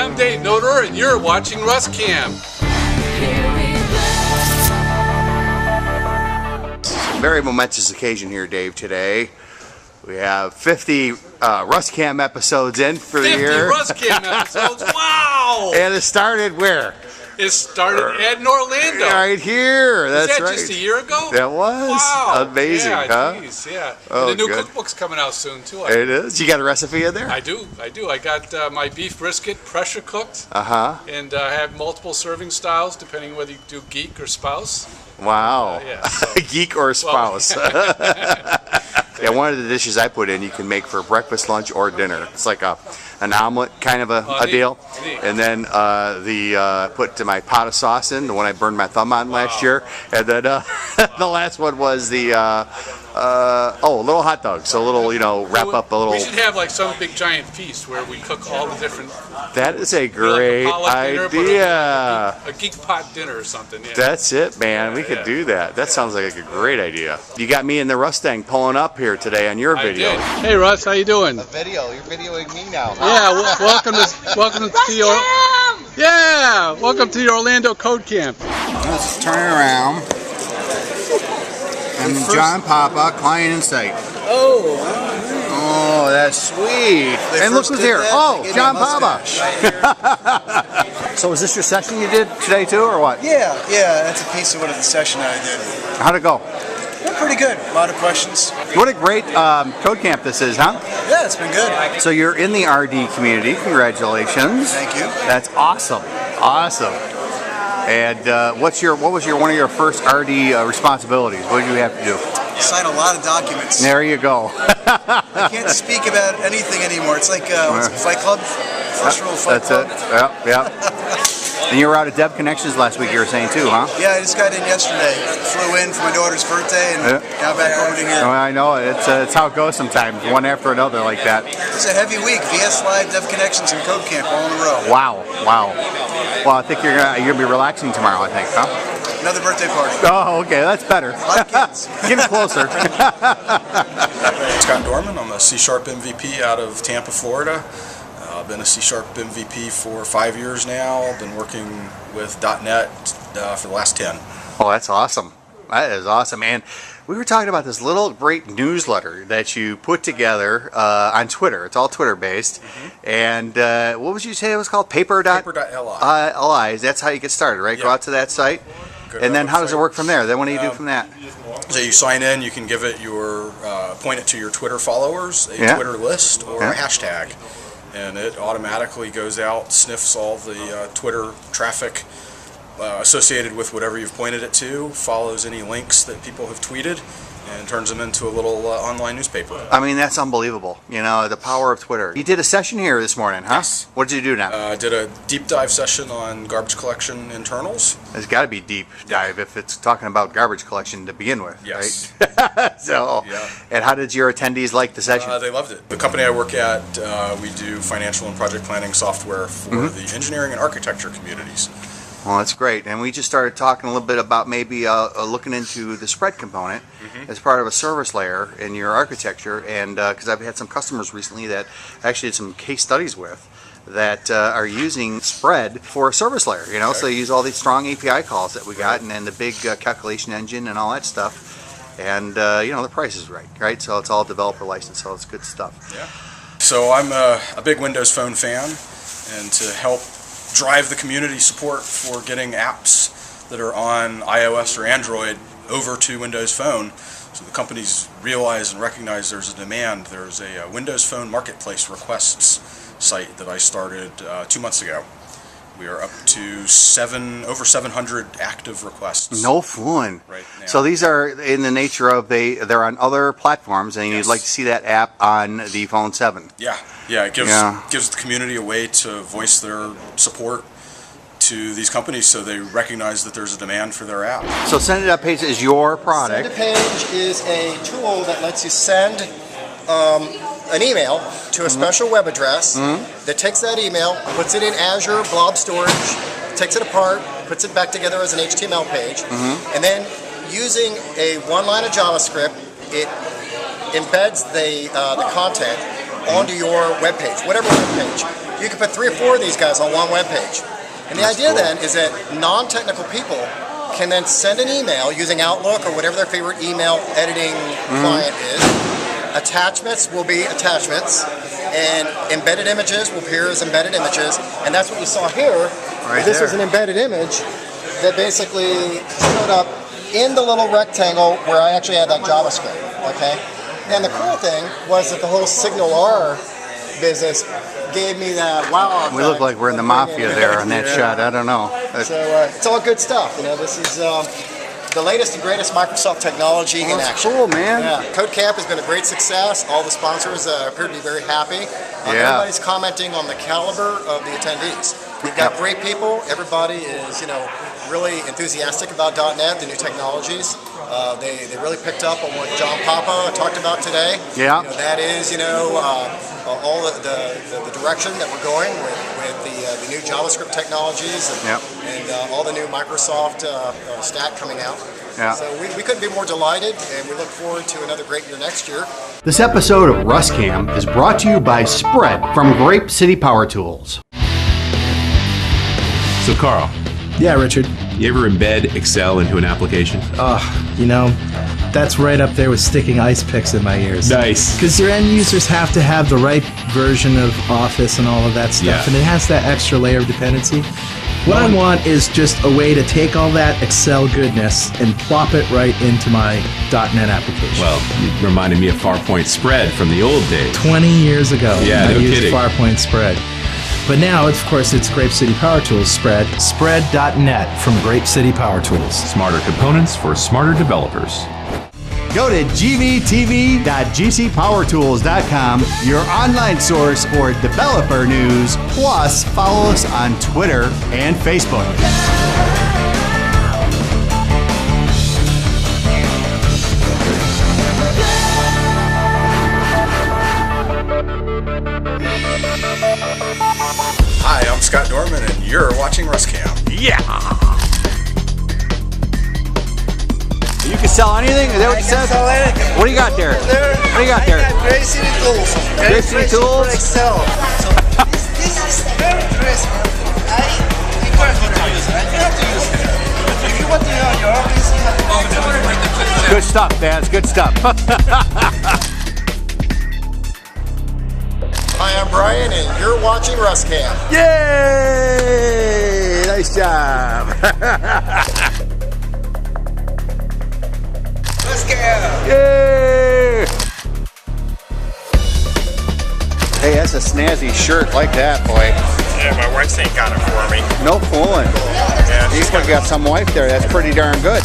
I'm Dave Noder, and you're watching Russ Cam. Very momentous occasion here, Dave, today. We have 50 Russ Cam episodes in for the year. 50 Russ Cam episodes, wow! And it started where? It started in Orlando. Right here, that's right. Was that just a year ago? That was. Wow. Amazing, yeah, huh? Geez, yeah. Oh, and the new good. cookbook's coming out soon, too. It is? You got a recipe in there? I do. I got my beef brisket pressure cooked. Uh-huh. And I have multiple serving styles, depending whether you do geek or spouse. Wow. Yeah, so. Geek or spouse. Yeah, one of the dishes I put in you can make for breakfast, lunch, or dinner. It's like an omelet kind of a deal. Neat. And then put my pot of sauce in, the one I burned my thumb on last year. And then the last one was the little hot dog. So a little, wrap up a little. We should have like some big giant feast where we cook all the different. That is a great idea. Dinner, a geek pot dinner or something. Yeah. That's it, man. We could do that. That sounds like a great idea. You got me in the Mustang pulling up here today on your video. I did. Hey Russ, how you doing? A video. You're videoing me now. Yeah, welcome to your welcome to the Orlando Code Camp. Let's turn it around. And John Papa, client in sight. Oh, that's sweet. And look who's here. Oh, John Papa. So is this your session you did today too, or what? Yeah, that's a piece of what the session I did. How'd it go? Went pretty good. A lot of questions. What a great code camp this is, huh? Yeah, it's been good. So you're in the RD community. Congratulations. Thank you. That's awesome. Awesome. And what was one of your first RD responsibilities? What did you have to do? Sign a lot of documents. There you go. I can't speak about anything anymore. It's like what's it, Fight Club? First rule of Fight Club. That's it. Yeah. And you were out at Dev Connections last week, you were saying too, huh? Yeah, I just got in yesterday. Flew in for my daughter's birthday and got back over to here. Oh, I know. It's how it goes sometimes, one after another like that. It's a heavy week. VS Live, Dev Connections, and Code Camp all in a row. Wow. Well, I think you're gonna be relaxing tomorrow, I think, huh? Another birthday party. Oh, okay, that's better. A lot of kids. Getting closer. Scott Dorman. I'm a C# MVP out of Tampa, Florida. I've been a C# MVP for 5 years now. I've been working with .NET for the last 10. Oh, that's awesome. That is awesome, man. We were talking about this little great newsletter that you put together on Twitter. It's all Twitter-based. Mm-hmm. And what would you say it was called? Paper.li. That's how you get started, right? Yep. Go out to that site. And then how does it work from there? Then what do you do from that? So you sign in, you can give it point it to your Twitter followers, a Twitter list, or a hashtag. And it automatically goes out, sniffs all the Twitter traffic associated with whatever you've pointed it to, follows any links that people have tweeted, and turns them into a little online newspaper. I mean, that's unbelievable. The power of Twitter. You did a session here this morning, huh? Yes. What did you do now? I did a deep dive session on garbage collection internals. It's got to be deep dive if it's talking about garbage collection to begin with, yes. Right? So, and how did your attendees like the session? They loved it. The company I work at, we do financial and project planning software for the engineering and architecture communities. Well, that's great. And we just started talking a little bit about maybe looking into the spread component as part of a service layer in your architecture. And because I've had some customers recently that I actually did some case studies with that are using spread for a service layer. So they use all these strong API calls that we got and then the big calculation engine and all that stuff. And, the price is right? So it's all developer licensed, so it's good stuff. Yeah. So I'm a big Windows Phone fan, and to help drive the community support for getting apps that are on iOS or Android over to Windows Phone, so the companies realize and recognize there's a demand. There's a Windows Phone Marketplace requests site that I started 2 months ago. We are up to over 700 active requests. No fun. Right now. So these are in the nature of they're on other platforms, and you'd like to see that app on the Phone 7. Yeah. It gives the community a way to voice their support to these companies, so they recognize that there's a demand for their app. So SendItUp Page is your product. SendItUp is a tool that lets you send an email to a special web address that takes that email, puts it in Azure Blob Storage, takes it apart, puts it back together as an HTML page, and then using a one line of JavaScript, it embeds the content onto your web page, whatever web page. you can put 3 or 4 of these guys on one web page. And the idea then is that non-technical people can then send an email using Outlook or whatever their favorite email editing client is. Attachments will be attachments, and embedded images will appear as embedded images, and that's what you saw here. This was an embedded image that basically showed up in the little rectangle where I actually had that JavaScript, okay? And the cool thing was that the whole Signal R business gave me that wow effect. We look like we're in the mafia there on that shot. I don't know. So it's all good stuff. You know, this is the latest and greatest Microsoft technology in action. Cool, man. Yeah, CodeCamp has been a great success. All the sponsors appear to be very happy. Everybody's commenting on the caliber of the attendees. We've got great people. Everybody is, you know, really enthusiastic about .NET, the new technologies. They really picked up on what John Papa talked about today. Yeah. You know, that is, you know, all the direction that we're going with the new JavaScript technologies and all the new Microsoft stack coming out. Yeah. So we couldn't be more delighted, and we look forward to another great year next year. This episode of Russ Cam is brought to you by Spread from GrapeCity PowerTools. So Carl, Yeah, Richard. you ever embed Excel into an application? You know, that's right up there with sticking ice picks in my ears. Nice. Because your end users have to have the right version of Office and all of that stuff, Yeah. and it has that extra layer of dependency. What I want is just a way to take all that Excel goodness and plop it right into my .NET application. Well, you reminded me of Farpoint Spread from the old days. 20 years ago, Yeah, I no used kidding. Farpoint Spread. But now, of course, it's GrapeCity PowerTools Spread. Spread.net from GrapeCity PowerTools. Smarter components for smarter developers. Go to gvtv.gcpowertools.com, your online source for developer news. Plus, follow us on Twitter and Facebook. Hi, I'm Scott Dorman, and you're watching Russ Cam. You can sell anything? Is that what you said? Sell anything. What do you got there? What do you got there? GrapeCity Tools. GrapeCity Tools? Excel. So this is very interesting. I encourage you to use it. I have to use it. If you want to know your office, you have to Good stuff, man. It's good stuff. Hi, I'm Brian, and you're watching Russ Cam. Yay! Nice job. Let's go. Yay! Hey, that's a snazzy shirt like that, boy. Yeah, my wife's ain't got it for me. No fooling. Yeah, You got some wife there. That's pretty darn good.